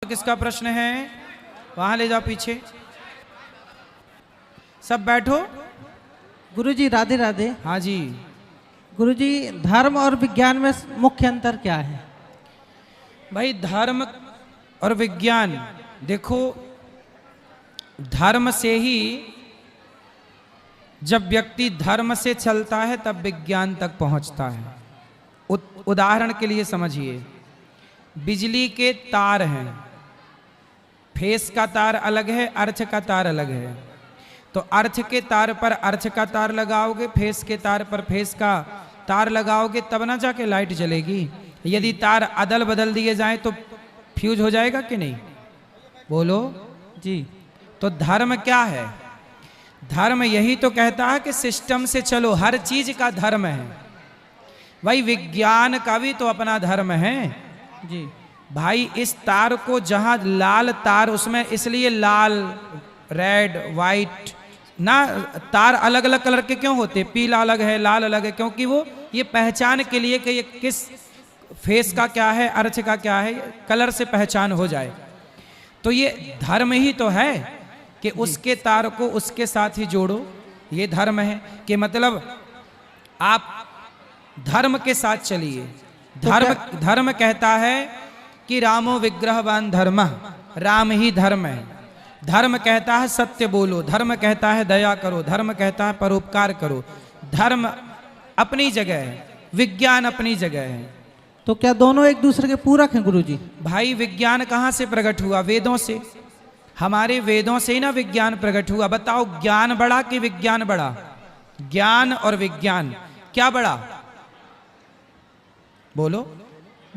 और किसका प्रश्न है? वहां ले जाओ पीछे, सब बैठो। गुरुजी राधे राधे। हाँ जी। गुरुजी धर्म और विज्ञान में मुख्य अंतर क्या है? भाई धर्म और विज्ञान, देखो धर्म से ही, जब व्यक्ति धर्म से चलता है तब विज्ञान तक पहुंचता है। उदाहरण के लिए समझिए, बिजली के तार हैं, फेस का तार अलग है, अर्थ का तार अलग है। तो अर्थ के तार पर अर्थ का तार लगाओगे, फेस के तार पर फेस का तार लगाओगे, तब ना जाके लाइट जलेगी। यदि तार अदल बदल दिए जाएं तो फ्यूज हो जाएगा कि नहीं? बोलो जी। तो धर्म क्या है? धर्म यही तो कहता है कि सिस्टम से चलो, हर चीज का धर्म है। भाई विज्ञान का भी तो अपना धर्म है जी। भाई इस तार को, जहां लाल तार, उसमें इसलिए लाल, रेड, वाइट ना, तार अलग अलग कलर के क्यों होते? पीला अलग है, लाल अलग है, क्योंकि वो ये पहचान के लिए कि ये किस फेस का क्या है, अर्थ का क्या है, कलर से पहचान हो जाए। तो ये धर्म ही तो है कि उसके तार को उसके साथ ही जोड़ो। ये धर्म है कि मतलब आप धर्म के साथ चलिए। धर्म कहता है कि रामो विग्रहवान धर्म, राम ही धर्म है। धर्म कहता है सत्य बोलो, धर्म कहता है दया करो, धर्म कहता है परोपकार करो। धर्म अपनी जगह है, विज्ञान अपनी जगह है। तो क्या दोनों एक दूसरे के पूरक हैं गुरुजी? भाई विज्ञान कहाँ से प्रकट हुआ? वेदों से। हमारे वेदों से ही ना विज्ञान प्रकट हुआ। बताओ ज्ञान बड़ा कि विज्ञान बड़ा? ज्ञान और विज्ञान क्या बड़ा? बोलो।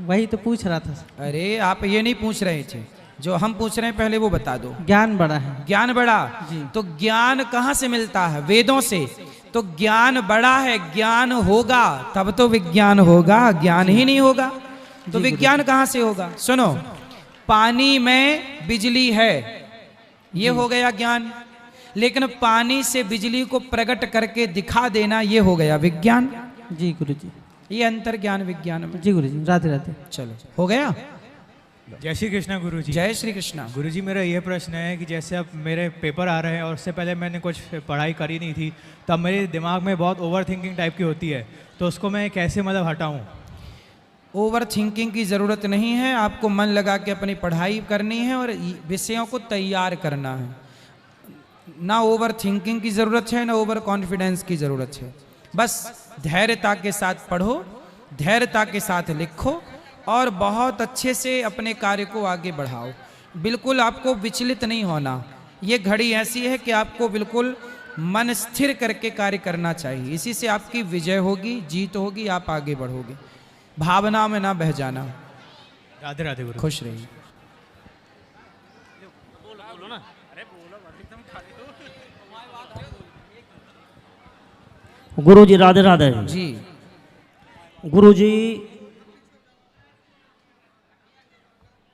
वही तो पूछ रहा था। अरे आप ये नहीं पूछ रहे थे, जो हम पूछ रहे हैं पहले वो बता दो। ज्ञान बड़ा है। ज्ञान बड़ा जी। तो ज्ञान कहाँ से मिलता है? वेदों से। तो ज्ञान बड़ा है, ज्ञान होगा तब तो विज्ञान होगा, ज्ञान ही नहीं होगा तो विज्ञान कहाँ से होगा? सुनो, पानी में बिजली है, ये हो गया ज्ञान। लेकिन पानी से बिजली को प्रकट करके दिखा देना, ये हो गया विज्ञान। जी गुरुजी। ये अंतर ज्ञान विज्ञान में। जी गुरुजी राधे राधे। चलो हो गया। जय श्री कृष्णा गुरुजी। जय श्री कृष्णा। गुरुजी मेरा ये प्रश्न है कि जैसे अब मेरे पेपर आ रहे हैं और उससे पहले मैंने कुछ पढ़ाई करी नहीं थी, तब मेरे दिमाग में बहुत ओवर थिंकिंग टाइप की होती है, तो उसको मैं कैसे मतलब हटाऊं? ओवर थिंकिंग की ज़रूरत नहीं है। आपको मन लगा के अपनी पढ़ाई करनी है और विषयों को तैयार करना है। ना ओवर थिंकिंग की ज़रूरत है, ना ओवर कॉन्फिडेंस की ज़रूरत है। बस धैर्यता के साथ पढ़ो, धैर्यता के साथ लिखो और बहुत अच्छे से अपने कार्य को आगे बढ़ाओ। बिल्कुल आपको विचलित नहीं होना। ये घड़ी ऐसी है कि आपको बिल्कुल मन स्थिर करके कार्य करना चाहिए। इसी से आपकी विजय होगी, जीत होगी, आप आगे बढ़ोगे। भावना में ना बह जाना। राधे राधे गुरु। खुश रहिए। गुरुजी राधे राधे। जी गुरुजी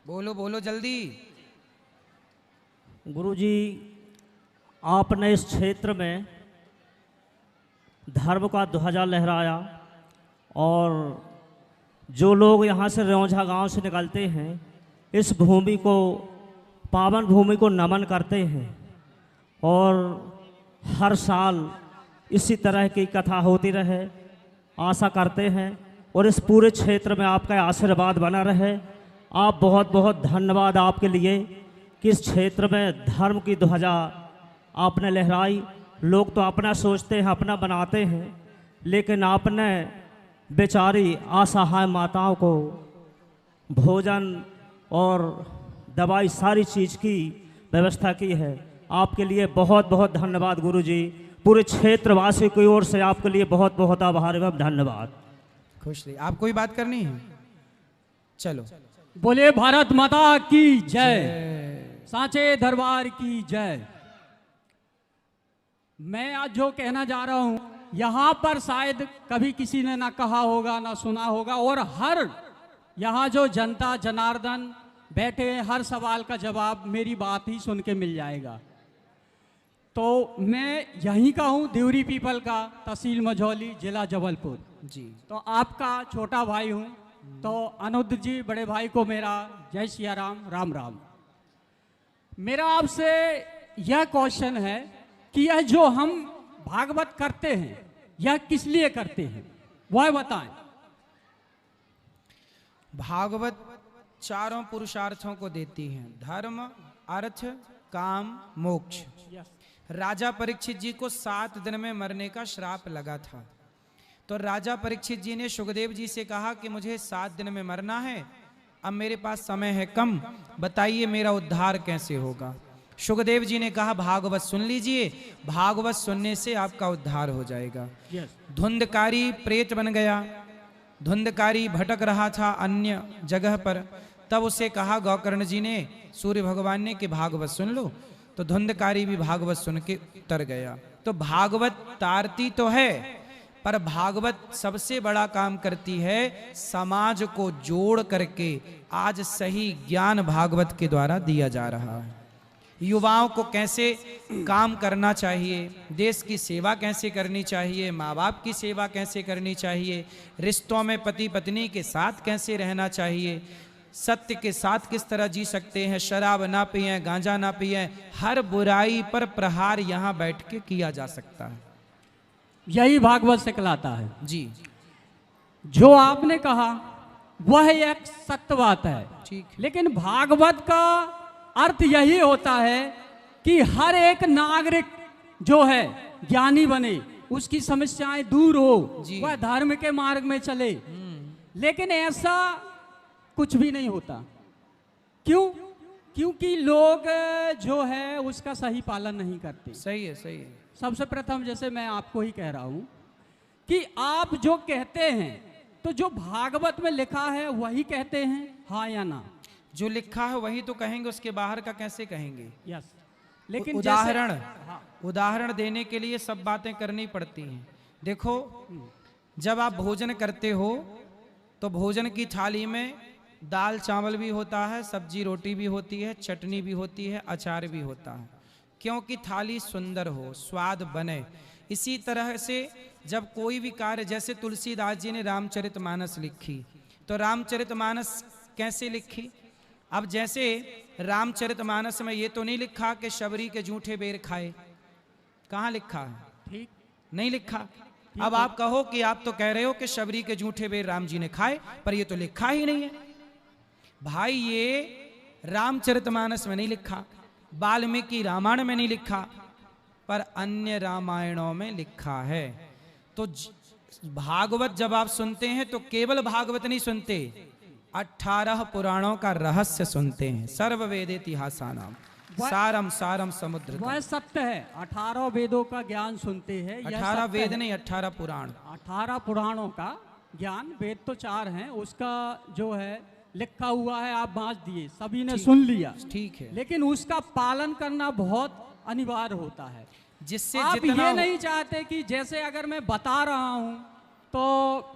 बोलो बोलो जल्दी। गुरुजी आपने इस क्षेत्र में धर्म का ध्वजा लहराया और जो लोग यहाँ से रौंझा गांव से निकलते हैं, इस भूमि को, पावन भूमि को नमन करते हैं और हर साल इसी तरह की कथा होती रहे, आशा करते हैं और इस पूरे क्षेत्र में आपका आशीर्वाद बना रहे। आप बहुत बहुत धन्यवाद आपके लिए कि इस क्षेत्र में धर्म की ध्वजा आपने लहराई। लोग तो अपना सोचते हैं, अपना बनाते हैं, लेकिन आपने बेचारी असहाय माताओं को भोजन और दवाई सारी चीज़ की व्यवस्था की है। आपके लिए बहुत बहुत धन्यवाद गुरुजी। पूरे क्षेत्रवासी की ओर से आपके लिए बहुत बहुत आभार एवं धन्यवाद। खुश रहिए। आपको भी बात करनी है? चलो। बोले भारत माता की जय, सांचे दरबार की जय। मैं आज जो कहना जा रहा हूं, यहाँ पर शायद कभी किसी ने ना कहा होगा, ना सुना होगा, और हर यहाँ जो जनता जनार्दन बैठे हैं, हर सवाल का जवाब मेरी बात ही सुन के मिल जाएगा। तो मैं यहीं का हूँ, देवरी पीपल का, तहसील मझौली, जिला जबलपुर। जी। तो आपका छोटा भाई हूँ। तो अनुद्र जी बड़े भाई को मेरा जय सिया राम, राम राम। मेरा आपसे यह क्वेश्चन है कि यह जो हम भागवत करते हैं यह किस लिए करते हैं, वह बताएं। भागवत चारों पुरुषार्थों को देती है, धर्म, अर्थ, काम, मोक्ष। राजा परीक्षित जी को 7 दिन में मरने का श्राप लगा था, तो राजा परीक्षित जी ने सुखदेव जी से कहा कि मुझे 7 दिन में मरना है, अब मेरे पास समय है कम, बताइए मेरा उद्धार कैसे होगा। सुखदेव जी ने कहा भागवत सुन लीजिए, भागवत सुनने से आपका उद्धार हो जाएगा। धुंधकारी प्रेत बन गया, धुंधकारी भटक रहा था अन्य जगह पर, तब उसे कहा गोकर्ण जी ने, सूर्य भगवान ने, कि भागवत सुन लो, तो धुंधकारी भी भागवत सुन के उतर गया। तो भागवत तारती तो है, पर भागवत सबसे बड़ा काम करती है, समाज को जोड़ करके आज सही ज्ञान भागवत के द्वारा दिया जा रहा है। युवाओं को कैसे काम करना चाहिए, देश की सेवा कैसे करनी चाहिए, माँ बाप की सेवा कैसे करनी चाहिए, रिश्तों में पति पत्नी के साथ कैसे रहना चाहिए, सत्य के साथ किस तरह जी सकते हैं, शराब ना पिएं, गांजा ना पिएं, हर बुराई पर प्रहार यहाँ बैठ के किया जा सकता है। यही भागवत से कहलाता है जी। जो आपने कहा वह एक सत्य बात है, ठीक। लेकिन भागवत का अर्थ यही होता है कि हर एक नागरिक जो है ज्ञानी बने, उसकी समस्याएं दूर हो, वह धर्म के मार्ग में चले। लेकिन ऐसा कुछ भी नहीं होता। क्यों? क्योंकि लोग जो है उसका सही पालन नहीं करते। सही है, सही है। सबसे प्रथम जैसे मैं आपको ही कह रहा हूं कि आप जो कहते हैं तो जो भागवत में लिखा है वही कहते हैं, हाँ या ना? जो लिखा है वही तो कहेंगे, उसके बाहर का कैसे कहेंगे? यस। लेकिन उदाहरण देने के लिए सब बातें करनी पड़ती हैं। देखो, जब आप भोजन करते हो तो भोजन की थाली में दाल चावल भी होता है, सब्जी रोटी भी होती है, चटनी भी होती है, अचार भी होता है, क्योंकि थाली सुंदर हो, स्वाद बने। इसी तरह से जब कोई भी कार्य, जैसे तुलसीदास जी ने रामचरितमानस लिखी, तो रामचरितमानस कैसे लिखी? अब जैसे रामचरितमानस में ये तो नहीं लिखा कि शबरी के जूठे बेर खाए, कहाँ लिखा है? ठीक नहीं लिखा। अब आप कहो कि आप तो कह रहे हो कि शबरी के जूठे बेर राम जी ने खाए, पर ये तो लिखा ही नहीं है। भाई ये रामचरितमानस में नहीं लिखा, वाल्मीकि रामायण में नहीं लिखा, पर अन्य रामायणों में लिखा है। तो भागवत जब आप सुनते हैं तो केवल भागवत नहीं सुनते, 18 पुराणों का रहस्य सुनते हैं। सर्व वेद इतिहासानाम सारम सारम समुद्र। वह सत्य है, 18 वेदों का ज्ञान सुनते हैं। 18 वेद नहीं, 18 पुराण, 18 पुराणों का ज्ञान। वेद तो 4 हैं, उसका जो है लिखा हुआ है, आप बांट दिए, सभी ने सुन लिया, ठीक है, लेकिन उसका पालन करना बहुत अनिवार्य होता है। जिससे आप ये नहीं चाहते कि जैसे अगर मैं बता रहा हूं तो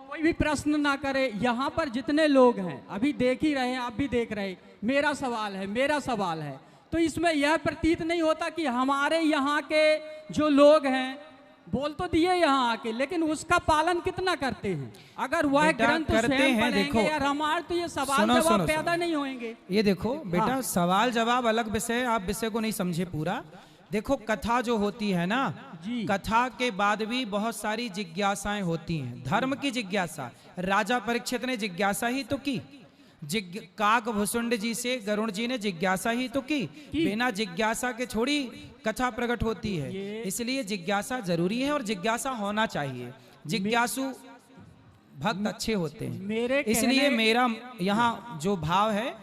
कोई भी प्रश्न ना करे। यहाँ पर जितने लोग हैं अभी देख ही रहे हैं, आप भी देख रहे, मेरा सवाल है, मेरा सवाल है, तो इसमें यह प्रतीत नहीं होता कि हमारे यहाँ के जो लोग हैं बोल तो दिए यहाँ आके, लेकिन उसका पालन कितना करते हैं? अगर वह ग्रंथ स्वयं पढ़ेंगे या रामायण तो ये सवाल जवाब पैदा नहीं होंगे। ये देखो बेटा, सवाल जवाब अलग विषय, आप विषय को नहीं समझे पूरा। देखो, कथा जो होती है ना, कथा के बाद भी बहुत सारी जिज्ञासाएं होती हैं। धर्म की जिज्ञासा, राजा परीक्षित ने जिज्ञासा ही तो की, काक भुसुंड जी से गरुण जी ने जिज्ञासा ही तो की। बिना जिज्ञासा के थोड़ी कथा प्रकट होती है, इसलिए जिज्ञासा जरूरी है और जिज्ञासा होना चाहिए। जिज्ञासु भक्त अच्छे होते हैं। इसलिए मेरा यहाँ जो भाव है,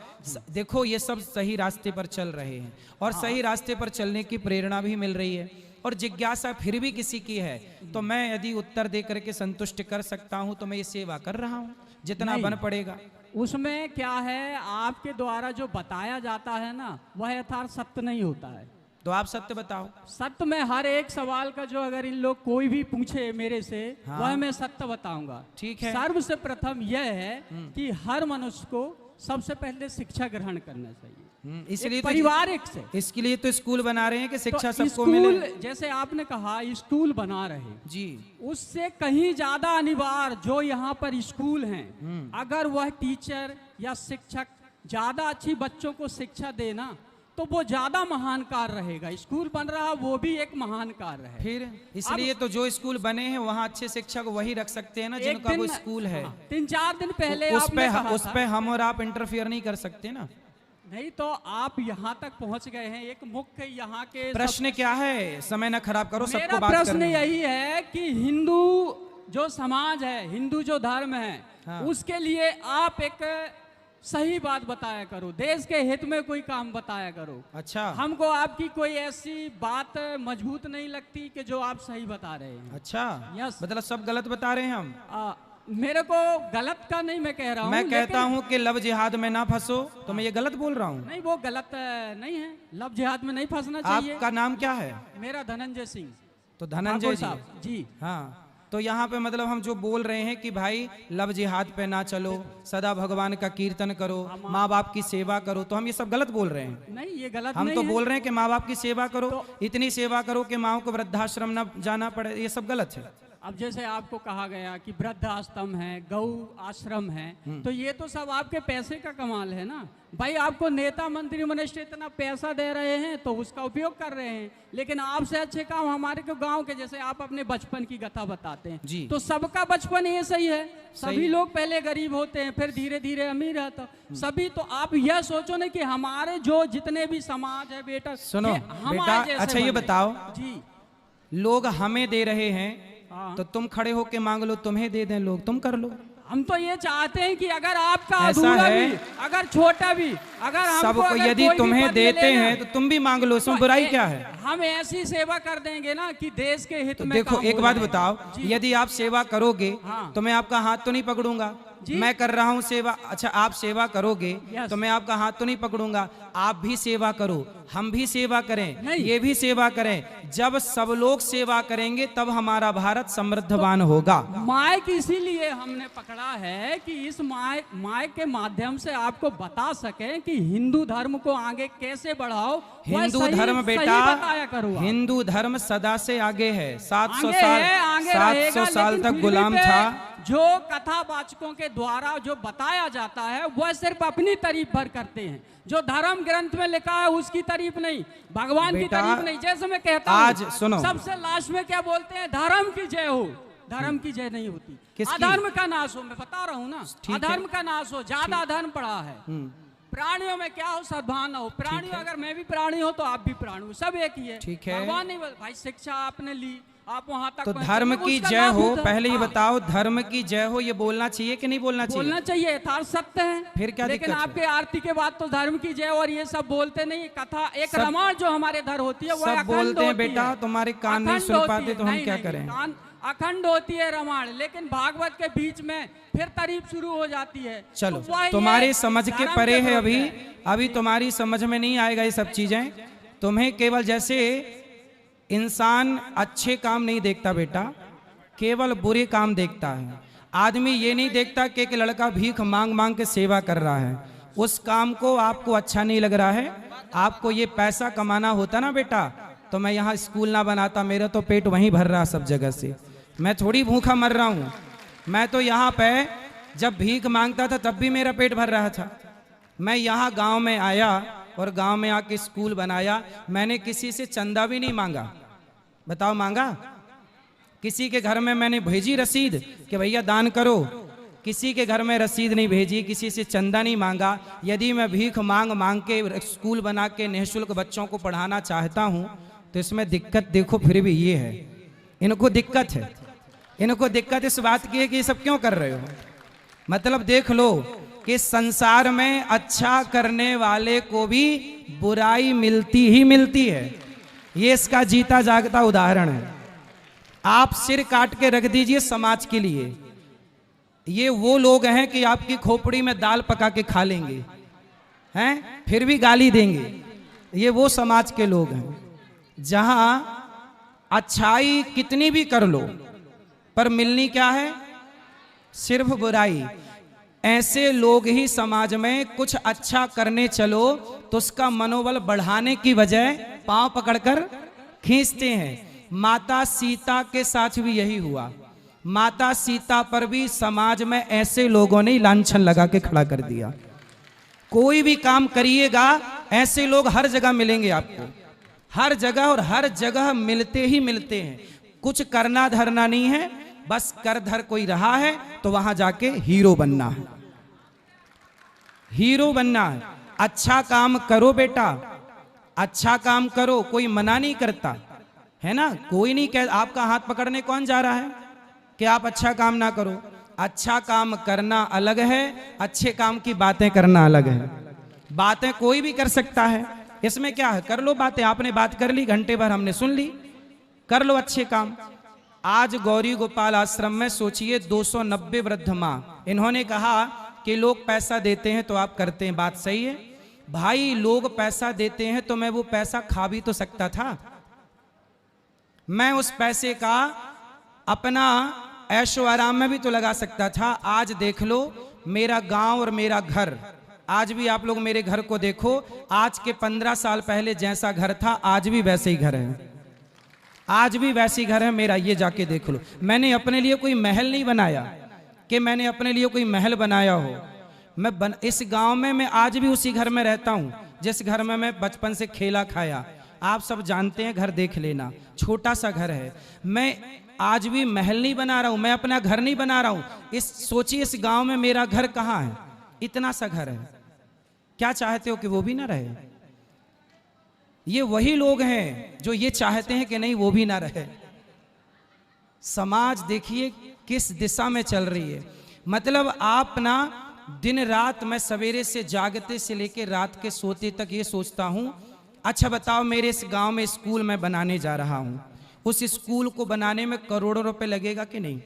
देखो ये सब सही रास्ते पर चल रहे हैं और सही रास्ते पर चलने की प्रेरणा भी मिल रही है, और जिज्ञासा फिर भी किसी की है तो मैं यदि उत्तर दे करके संतुष्ट कर सकता हूं तो मैं ये सेवा कर रहा हूं, जितना बन पड़ेगा। उसमें क्या है, आपके द्वारा जो बताया जाता है ना, वह यथार्थ सत्य नहीं होता है। तो आप सत्य बताओ। सत्य में हर एक सवाल का जो अगर इन लोग कोई भी पूछे मेरे से, वह मैं सत्य बताऊंगा। ठीक है। सर्वसे प्रथम यह है कि हर मनुष्य को सबसे पहले शिक्षा ग्रहण करना चाहिए। इसलिए एक तो पारिवारिक से। इसके लिए तो स्कूल बना रहे हैं कि शिक्षा तो सबको मिले। स्कूल, जैसे आपने कहा स्कूल बना रहे, जी, उससे कहीं ज्यादा अनिवार्य जो यहाँ पर स्कूल हैं, अगर वह टीचर या शिक्षक ज्यादा अच्छी बच्चों को शिक्षा देना तो वो ज्यादा महान कार्य रहेगा। स्कूल बन रहा वो भी एक महान कार्य है। फिर इसलिए तो जो स्कूल बने हैं वहाँ अच्छे शिक्षक वही रख सकते हैं ना जिनका वो स्कूल है। 3-4 दिन पहले उस आपने कहा उस पे हम और आप इंटरफियर नहीं कर सकते ना। नहीं तो आप यहाँ तक पहुँच गए हैं। एक मुख्य यहाँ के प्रश्न क्या है, समय न खराब करो, सबको मेरा बात प्रश्न करनी है। यही है कि हिंदू जो समाज है, हिंदू जो धर्म है, हाँ। उसके लिए आप एक सही बात बताया करो, देश के हित में कोई काम बताया करो। अच्छा, हमको आपकी कोई ऐसी बात मजबूत नहीं लगती कि जो आप सही बता रहे हैं। अच्छा, यस। मतलब सब गलत बता रहे हैं हम। मेरे को गलत का नहीं मैं कह रहा हूँ, मैं कहता हूँ कि लव जिहाद में ना फंसो, तो मैं ये गलत बोल रहा हूँ? नहीं, वो गलत नहीं है, लव जिहाद में नहीं फंसना चाहिए। आपका नाम क्या है? मेरा धनंजय सिंह। तो धनंजय जी, जी हाँ। तो यहाँ पे मतलब हम जो बोल रहे हैं कि भाई लव जिहाद पे ना चलो, सदा भगवान का कीर्तन करो, माँ बाप की सेवा करो, तो हम ये सब गलत बोल रहे हैं? नहीं, ये गलत हम नहीं तो है। बोल रहे हैं कि माँ बाप की सेवा करो, इतनी सेवा करो कि माँ को वृद्धाश्रम ना जाना पड़े, ये सब गलत है। अब जैसे आपको कहा गया कि वृद्ध आश्रम है, गौ आश्रम है, तो ये तो सब आपके पैसे का कमाल है ना भाई। आपको नेता मंत्री मिनिस्टर इतना पैसा दे रहे हैं तो उसका उपयोग कर रहे हैं, लेकिन आपसे अच्छे काम हमारे को गांव के, जैसे आप अपने बचपन की कथा बताते हैं जी। तो सबका बचपन ये सही है। सही। सभी लोग पहले गरीब होते हैं, फिर धीरे धीरे अमीर रहता सभी। तो आप यह सोचो ना कि हमारे जो जितने भी समाज है बेटा, सुनो ये हमारे बेटा, जैसे अच्छा ये बने। बताओ, जी, लोग हमें दे रहे हैं हाँ। तो तुम खड़े होके मांग लो, तुम्हें दे दें लोग, तुम कर लो। हम तो ये चाहते हैं कि अगर आपका ऐसा अधूरा है, भी, अगर छोटा भी, अगर हमको सबको अगर यदि कोई भी तुम्हें पद देते मिलेगा, हैं तो तुम भी मांग लो, इसमें तो बुराई क्या है? हम ऐसी सेवा कर देंगे ना कि देश के हित तो में देखो काम एक हो बात जाए। बताओ, जी। यदि आप सेवा करोगे हाँ। तो मैं आपका हाथ तो नहीं पकड़ूंगा। जी। मैं कर रहा हूँ सेवा, अच्छा आप सेवा करोगे यस। तो मैं आपका हाथ तो नहीं पकड़ूंगा। आप भी सेवा करो, हम भी सेवा करें, नहीं। ये भी सेवा करें। जब सब लोग सेवा करेंगे तब हमारा भारत समृद्धवान होगा। माइक इसीलिए हमने पकड़ा है कि इस माइक के माध्यम से आपको बता सके कि हिंदू धर्म को आगे कैसे बढ़ाओ। वह हिंदू सही- धर्म सही बेटा, बताया करो आप। हिंदू धर्म सदा से आगे है। 700 आगे साल है, आगे 700 रहेगा, साल लेकिन तक फिर गुलाम भी था। जो कथावाचकों के द्वारा जो बताया जाता है वह सिर्फ अपनी तारीफ भर करते हैं। जो धर्म ग्रंथ में लिखा है उसकी तारीफ नहीं, भगवान की बेटा, तारीफ नहीं। जैसे मैं कहता हूं, आज सुनो, सबसे लास्ट में क्या बोलते हैं, धर्म की जय हो। धर्म की जय नहीं होती, किसकी? अधर्म का नाश हो। मैं बता रहा हूँ ना, ठीक है। अधर्म का नाश हो। ज्यादा अधर्म पड़ा है। प्राणियों में क्या हो, सद्भावना हो। प्राणियों, अगर मैं भी प्राणी हो तो आप भी प्राणी हो, सब एक ही है। ठीक है। भगवान नहीं भाई, शिक्षा आपने ली, आप वहां तक तो पहुंचे, धर्म तो की उसका जय लाभ हो, होता है। पहले ये हाँ। बताओ, धर्म की जय हो ये बोलना चाहिए कि नहीं बोलना चाहिए? बोलना चाहिए, यथार्थ सत्य है। फिर क्या लेकिन दिक्कत है? आपके आरती के बाद तो धर्म की जय और ये सब बोलते नहीं। कथा एक सब- रामायण जो हमारे धर होती है वो सब अखंड बोलते हैं होती बेटा, है। तुम्हारे कान नहीं अखंड सुन होती पाते है। तो हम नहीं, क्या नहीं, करें? कान अखंड होती है रामायण, लेकिन भागवत के बीच में फिर तारीफ शुरू हो जाती है। चलो, तो वही तुम्हारे है, समझ के धर्म परे है। विरुद्ध है। अभी तुम्हारी समझ में नहीं आएगा ये सब चीजें। तुम्हें केवल जैसे इंसान अच्छे काम नहीं देखता बेटा, केवल बुरे काम देखता है। आदमी ये नहीं देखता कि एक लड़का भीख मांग मांग के सेवा कर रहा है, उस काम को आपको अच्छा नहीं लग रहा है। आपको ये पैसा कमाना होता ना बेटा, तो मैं यहाँ स्कूल ना बनाता, मेरा तो पेट वहीं भर रहा सब जगह से। मैं थोड़ी भूखा मर रहा हूँ। मैं तो यहाँ पे जब भीख मांगता था तब भी मेरा पेट भर रहा था। मैं यहाँ गांव में आया और गांव में आके स्कूल बनाया। मैंने किसी से चंदा भी नहीं मांगा। बताओ, मांगा? किसी के घर में मैंने भेजी रसीद कि भैया दान करो? किसी के घर में रसीद नहीं भेजी, किसी से चंदा नहीं मांगा। यदि मैं भीख मांग मांग के स्कूल बना के निःशुल्क बच्चों को पढ़ाना चाहता हूँ तो इसमें दिक्कत देखो फिर भी ये है, इनको दिक्कत है। इनको दिक्कत इस बात की है कि ये सब क्यों कर रहे हो। मतलब देख लो कि संसार में अच्छा करने वाले को भी बुराई मिलती ही मिलती है। ये इसका जीता जागता उदाहरण है। आप सिर काट के रख दीजिए समाज के लिए, ये वो लोग हैं कि आपकी खोपड़ी में दाल पका के खा लेंगे, हैं, फिर भी गाली देंगे। ये वो समाज के लोग हैं जहां अच्छाई कितनी भी कर लो पर मिलनी क्या है, सिर्फ बुराई। ऐसे लोग ही समाज में कुछ अच्छा करने चलो तो उसका मनोबल बढ़ाने की बजाय पांव पकड़कर खींचते हैं। माता सीता के साथ भी यही हुआ। माता सीता पर भी समाज में ऐसे लोगों ने लांछन लगा के खड़ा कर दिया। कोई भी काम करिएगा, ऐसे लोग हर जगह मिलेंगे आपको, हर जगह, और हर जगह मिलते ही मिलते हैं। कुछ करना धरना नहीं है, बस कर धर कोई रहा है तो वहां जाके हीरो बनना है, हीरो बनना है। अच्छा काम करो बेटा, अच्छा काम करो, कोई मना नहीं करता है ना। कोई नहीं कह, आपका हाथ पकड़ने कौन जा रहा है कि आप अच्छा काम ना करो। अच्छा काम करना अलग है, अच्छे काम की बातें करना अलग है। बातें कोई भी कर सकता है, इसमें क्या है, कर लो बातें। आपने बात कर ली, घंटे भर हमने सुन ली, कर लो अच्छे काम। आज गौरी गोपाल आश्रम में सोचिए 290 वृद्ध माँ, इन्होंने कहा कि लोग पैसा देते हैं तो आप करते हैं। बात सही है भाई, लोग पैसा देते हैं तो मैं वो पैसा खा भी तो सकता था। मैं उस पैसे का अपना ऐशो आराम में भी तो लगा सकता था। आज देख लो मेरा गांव और मेरा घर, आज भी आप लोग मेरे घर को देखो, आज के 15 साल पहले जैसा घर था आज भी वैसे ही घर है, आज भी वैसी घर है मेरा। ये जाके देख लो, मैंने अपने लिए कोई महल नहीं बनाया कि मैंने अपने लिए कोई महल बनाया हो। इस गांव में मैं आज भी उसी घर में रहता हूं जिस घर में मैं बचपन से खेला खाया। आप सब जानते हैं, घर देख लेना, छोटा सा घर है। मैं आज भी महल नहीं बना रहा हूं, मैं अपना घर नहीं बना रहा हूं। सोचिए इस गांव में मेरा घर कहां है, इतना सा घर है। क्या चाहते हो कि वो भी ना रहे? ये वही लोग हैं जो ये चाहते हैं कि नहीं वो भी ना रहे। समाज देखिए किस दिशा में चल रही है। मतलब आप ना दिन रात, मैं सवेरे से जागते से लेकर रात के सोते तक ये सोचता हूं, अच्छा बताओ मेरे इस गांव में स्कूल मैं बनाने जा रहा हूं, उस स्कूल को बनाने में करोड़ों रुपए लगेगा कि नहीं?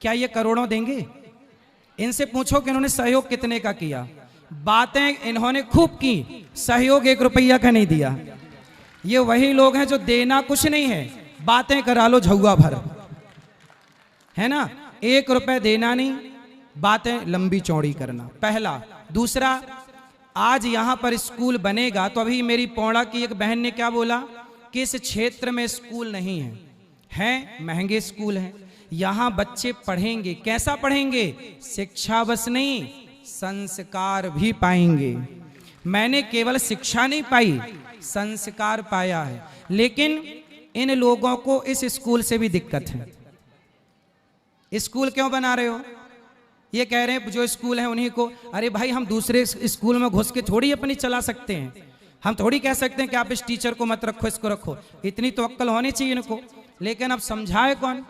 क्या ये करोड़ों देंगे? इनसे पूछो कि इन्होंने सहयोग कितने का किया। बातें इन्होंने खूब की, सहयोग 1 रुपया का नहीं दिया। ये वही लोग हैं जो देना कुछ नहीं है, बातें करा लो झुआ भर, है ना। 1 रुपए देना नहीं, बातें लंबी चौड़ी करना, पहला। दूसरा, आज यहां पर स्कूल बनेगा तो अभी मेरी पौड़ा की एक बहन ने क्या बोला कि इस क्षेत्र में स्कूल नहीं है, महंगे स्कूल हैं, यहां बच्चे पढ़ेंगे। कैसा पढ़ेंगे? शिक्षा बस नहीं, संस्कार भी पाएंगे। मैंने केवल शिक्षा नहीं पाई, संस्कार पाया है। लेकिन इन लोगों को इस स्कूल से भी दिक्कत है। स्कूल क्यों बना रहे हो? ये कह रहे हैं जो स्कूल है उन्हीं को। अरे भाई, हम दूसरे स्कूल में घुस के थोड़ी अपनी चला सकते हैं। हम थोड़ी कह सकते हैं कि आप इस टीचर को मत रखो, इसको रखो। इतनी तो अक्ल होनी चाहिए इनको। लेकिन अब समझाए कौन?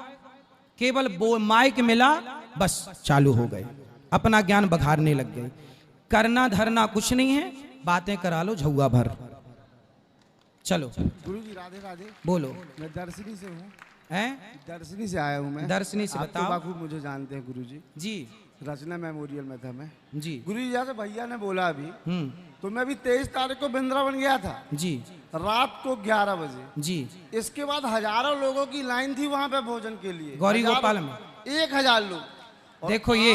केवल माइक मिला, बस चालू हो गए, अपना ज्ञान बघारने लग गए। करना धरना कुछ नहीं है, बातें करा लो झुआ भर। चलो गुरुजी, राधे राधे। बोलो। मैं दर्शनी से हूँ। हैं? दर्शनी से आया हूँ मैं। दर्शनी से आप बताओ। तो बाखूब मुझे जानते हैं गुरुजी। जी रचना मेमोरियल में था मैं। जी गुरुजी, जैसे भैया ने बोला अभी, तो मैं अभी 23 तारीख को वृंदावन गया था जी, रात को 11 बजे जी। इसके बाद हजारों लोगों की लाइन थी वहाँ पे भोजन के लिए, गौरी गोपाल में 1000 लोग। देखो ये,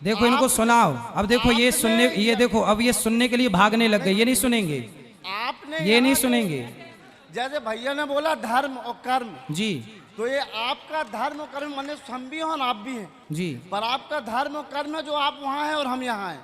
देखो इनको सुनाओ। अब देखो ये सुनने, ये देखो अब ये सुनने के लिए भागने लग गए। ये नहीं सुनेंगे, आपने ये नहीं सुनेंगे। जैसे भैया ने बोला धर्म और कर्म, जी तो ये आपका धर्म और कर्म, माने हम भी हैं और आप भी हैं जी। पर आपका धर्म और कर्म है जो आप वहाँ हैं और हम यहाँ हैं,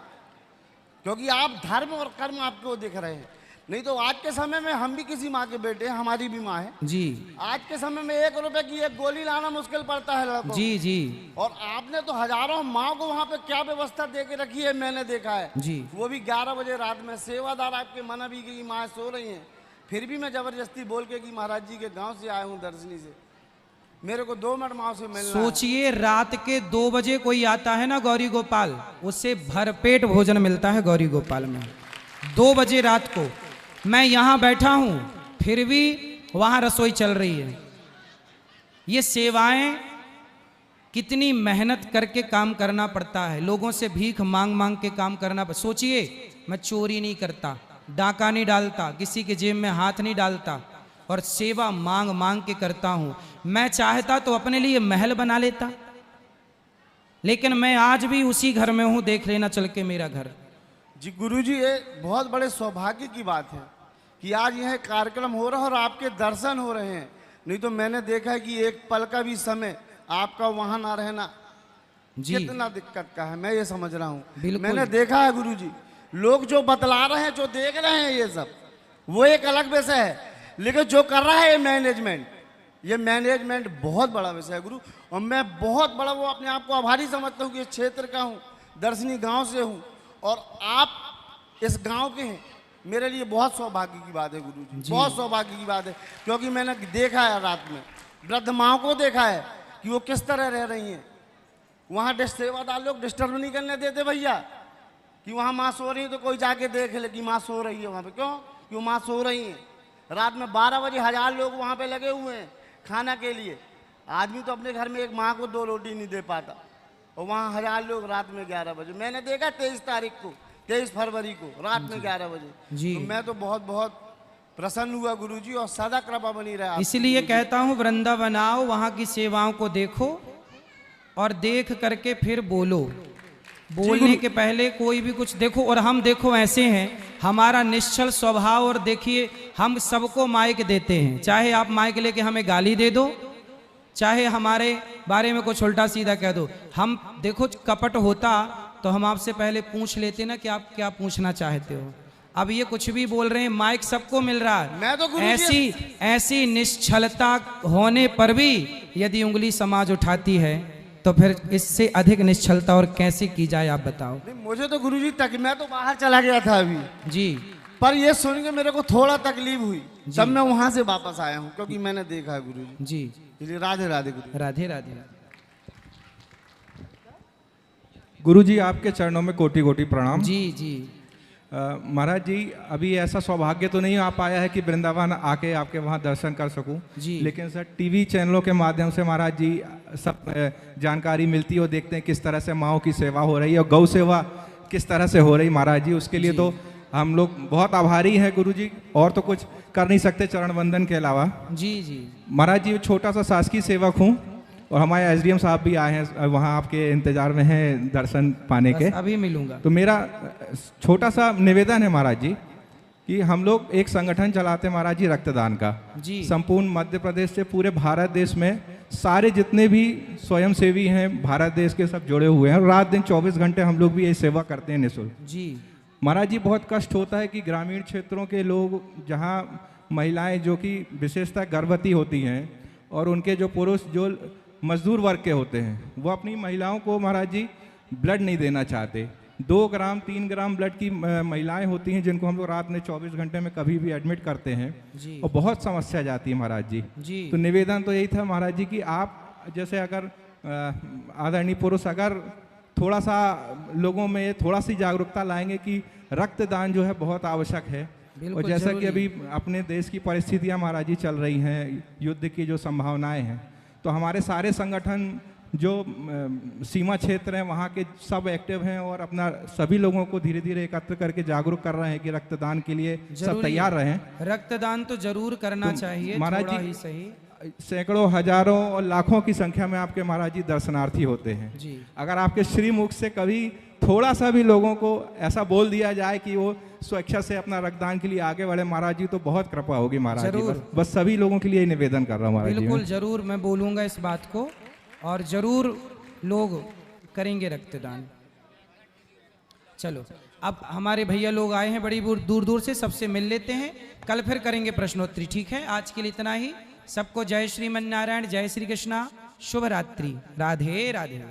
क्योंकि आप धर्म और कर्म आपको दिख रहे हैं। नहीं तो आज के समय में हम भी किसी माँ के बेटे हैं, हमारी भी माँ है जी। आज के समय में 1 रुपए की एक गोली लाना मुश्किल पड़ता है लड़कों। जी जी और आपने तो हजारों माँ को वहाँ पे क्या व्यवस्था दे के रखी है, मैंने देखा है जी। वो भी 11 बजे रात में। सेवादार आपके मना भी की माँ सो रही हैं, फिर भी मैं जबरदस्ती बोल के कि महाराज जी के गाँव से आया हूँ दर्शनी से, मेरे को 2 मिनट माँ से मिलना है। सोचिए रात के 2 बजे कोई आता है ना गौरी गोपाल, उससे भरपेट भोजन मिलता है गौरी गोपाल में। 2 बजे रात को मैं यहाँ बैठा हूँ, फिर भी वहाँ रसोई चल रही है। ये सेवाएं कितनी मेहनत करके काम करना पड़ता है, लोगों से भीख मांग मांग के काम करना। सोचिए, मैं चोरी नहीं करता, डाका नहीं डालता, किसी के जेब में हाथ नहीं डालता, और सेवा मांग मांग के करता हूं। मैं चाहता तो अपने लिए महल बना लेता, लेकिन मैं आज भी उसी घर में हूं, देख लेना चल के मेरा घर। जी गुरुजी, ये बहुत बड़े सौभाग्य की बात है कि आज यह कार्यक्रम हो रहा है और आपके दर्शन हो रहे हैं। नहीं तो मैंने देखा है कि एक पल का भी समय आपका वहां ना रहना जी कितना दिक्कत का है, मैं ये समझ रहा हूँ। बिल्कुल। मैंने देखा है गुरुजी, लोग जो बतला रहे हैं, जो देख रहे हैं, ये सब वो एक अलग विषय है, लेकिन जो कर रहा है ये मैनेजमेंट बहुत बड़ा विषय है गुरु। और मैं बहुत बड़ा वो अपने आप को आभारी समझता हूँ कि इस क्षेत्र का हूँ, दर्शनी गांव से हूँ और आप इस गांव के हैं। मेरे लिए बहुत सौभाग्य की बात है गुरुजी, बहुत सौभाग्य की बात है, क्योंकि मैंने देखा है रात में वृद्ध माओं को देखा है कि वो किस तरह रह रही हैं। वहाँ सेवादार लोग डिस्टर्ब नहीं करने देते भैया, कि वहाँ माँ सो रही है तो कोई जाके देख ले कि माँ सो रही है वहाँ पे। क्यों माँ सो रही है? रात में 12 बजे 1000 लोग वहाँ पे लगे हुए हैं खाना के लिए। आदमी तो अपने घर में एक माँ को 2 रोटी नहीं दे पाता, और वहाँ 1000 लोग रात में 11 बजे। मैंने देखा 23 फरवरी को रात में 11 बजे जी। तो मैं तो बहुत बहुत प्रसन्न हुआ गुरुजी, और सदा कृपा बनी रहे। इसलिए कहता हूं वृंदावन आओ, वहां की सेवाओं को देखो और देख करके फिर बोलो। बोलने के पहले कोई भी कुछ देखो। और हम देखो ऐसे हैं, हमारा निश्चल स्वभाव, और देखिए हम सबको माइक देते हैं। चाहे आप माइक लेके हमें गाली दे दो, चाहे हमारे बारे में कुछ उल्टा सीधा कह दो, हम देखो कपट होता तो हम आपसे पहले पूछ लेते ना कि आप क्या पूछना चाहते हो। अब ये कुछ भी बोल रहे हैं, माइक सबको मिल रहा है। मैं तो गुरुजी ऐसी निश्चलता होने पर भी यदि उंगली समाज उठाती है तो फिर इससे अधिक निश्चलता और कैसे की जाए, आप बताओ। नहीं, मुझे तो गुरुजी तक, मैं तो बाहर चला गया था अभी जी, पर ये सुन के मेरे को थोड़ा तकलीफ हुई, तब मैं वहां से वापस आया हूँ, क्योंकि मैंने देखा है गुरुजी। जी इसलिए राधे राधे गुरु। राधे राधे। गुरुजी आपके चरणों में कोटि कोटि प्रणाम। जी जी महाराज जी, अभी ऐसा सौभाग्य तो नहीं आ पाया है कि वृंदावन आके आपके वहाँ दर्शन कर सकूं जी। लेकिन सर टीवी चैनलों के माध्यम से महाराज जी सब जानकारी मिलती है और देखते हैं किस तरह से माओं की सेवा हो रही है और गौ सेवा किस तरह से हो रही महाराज जी। उसके लिए तो हम लोग बहुत आभारी हैं गुरुजी, और तो कुछ कर नहीं सकते चरण वंदन के अलावा। जी जी महाराज जी, छोटा सा शासकीय सेवक हूँ और हमारे एसडीएम साहब भी आए हैं, वहाँ आपके इंतजार में हैं दर्शन पाने के। अभी मिलूंगा। तो मेरा छोटा सा निवेदन है महाराज जी कि हम लोग एक संगठन चलाते हैं महाराज जी रक्तदान का। जी। संपूर्ण मध्य प्रदेश से पूरे भारत देश में सारे जितने भी स्वयंसेवी हैं भारत देश के सब जुड़े हुए हैं, और रात दिन 24 घंटे हम लोग भी ये सेवा करते हैं निःशुल्क। जी महाराज जी, बहुत कष्ट होता है कि ग्रामीण क्षेत्रों के लोग, जहाँ महिलाएं जो कि विशेषतः गर्भवती होती हैं और उनके जो पुरुष जो मजदूर वर्ग के होते हैं, वो अपनी महिलाओं को महाराज जी ब्लड नहीं देना चाहते। 2 ग्राम 3 ग्राम ब्लड की महिलाएं होती हैं जिनको हम लोग रात में 24 घंटे में कभी भी एडमिट करते हैं जी। और बहुत समस्या जाती है महाराज जी। जी। तो निवेदन तो यही था महाराज जी कि आप जैसे अगर आदरणीय पुरुष अगर थोड़ा सा लोगों में थोड़ा सी जागरूकता लाएंगे कि रक्तदान जो है बहुत आवश्यक है। और जैसा कि अभी अपने देश की परिस्थितियां महाराज जी चल रही हैं, युद्ध की जो संभावनाएं हैं, तो हमारे सारे संगठन जो सीमा क्षेत्र हैं वहाँ के सब एक्टिव हैं और अपना सभी लोगों को धीरे धीरे एकत्र करके जागरूक कर रहे हैं कि रक्तदान के लिए सब तैयार रहें। रक्तदान तो जरूर करना चाहिए महाराज थोड़ा जी ही सही। सैकड़ों हजारों और लाखों की संख्या में आपके महाराज जी दर्शनार्थी होते हैं। जी। अगर आपके श्रीमुख से कभी थोड़ा सा भी लोगों को ऐसा बोल दिया जाए कि वो स्वेच्छा से अपना रक्तदान के लिए आगे बढ़े महाराज जी, तो बहुत कृपा होगी महाराज जी। बस सभी लोगों के लिए निवेदन कर रहा हूँ महाराज जी। बिल्कुल जरूर मैं बोलूंगा इस बात को, और जरूर लोग करेंगे रक्तदान। चलो, अब हमारे भैया लोग आए हैं बड़ी दूर दूर से, सबसे मिल लेते हैं, कल फिर करेंगे प्रश्नोत्तरी। ठीक है, आज के लिए इतना ही। सबको जय श्रीमन नारायण, जय श्री कृष्णा, शुभ रात्रि, राधे राधे।